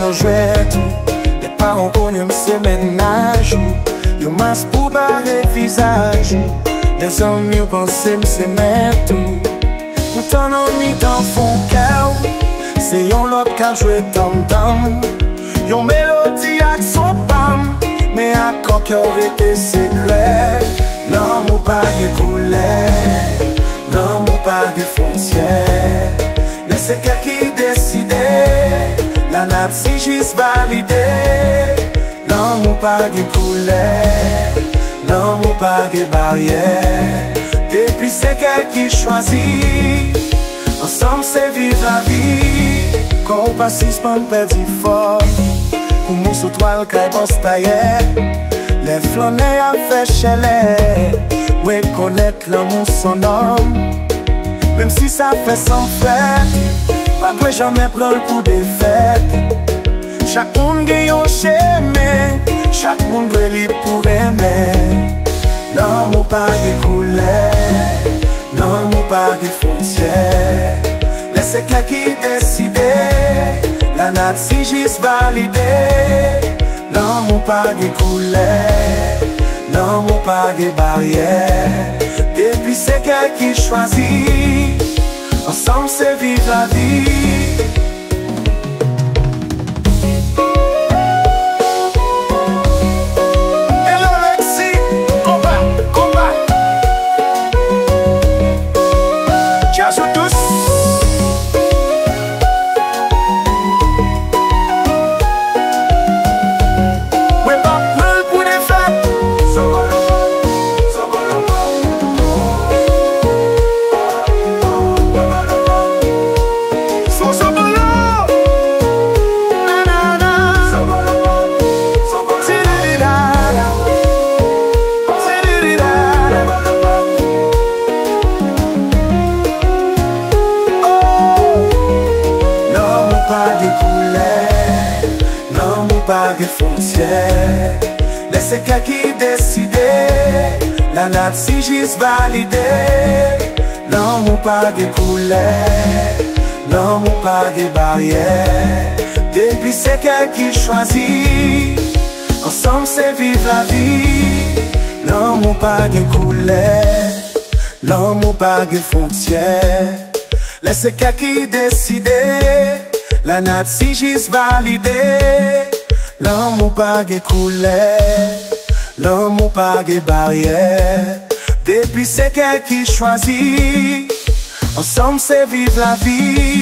nan jwet les parents konnen se ménage yo mas pou bare visage les amis yo pense se met tout pourtant non ni dans fond cœur c'est yon lot ka jwe tam-tam yon mélodie ak son pam mais akon cœur était secret l'amour pas de couleur l'amour pas de frontière c'est quelqu'un qui décide la nappe si juste validé l'amour pas de couleur l'amour pas de barrière depuis c'est quelqu'un qui choisit ensemble c'est vivre la vie quand on passe pas perdre fort pour nous sous toile qu'elle pense taillère les flânner à faire chéler ouais connaître l'amour son homme même si ça fait sans fête, pas de jamais prendre pour des fêtes. Chaque monde gagne un chemin, chaque monde est libre pour aimer. L'amour pas de couleur, l'amour pas de frontières. Laissez quelqu'un qui décide, la nappe si juste validé. L'amour pas de couleur, l'amour pas de barrière. Et puis c'est quelqu'un qui choisit ensemble c'est vivre la vie. Hello Lexi, combat Ciao à tous. Ouais pas plein pour des fêtes. Pas de frontières, laissez quelqu'un qui décide, la nappe si juste validé, l'amour pas de couleur, l'amour pas de barrière, depuis c'est quelqu'un qui choisit, ensemble c'est vivre la vie, l'amour pas de couleur, l'amour pas de frontières, laissez quelqu'un qui décide, la nappe si juste validé. L'amour pas de couleur, l'amour pas de barrière. Depuis c'est quelqu'un qui choisit, ensemble c'est vivre la vie.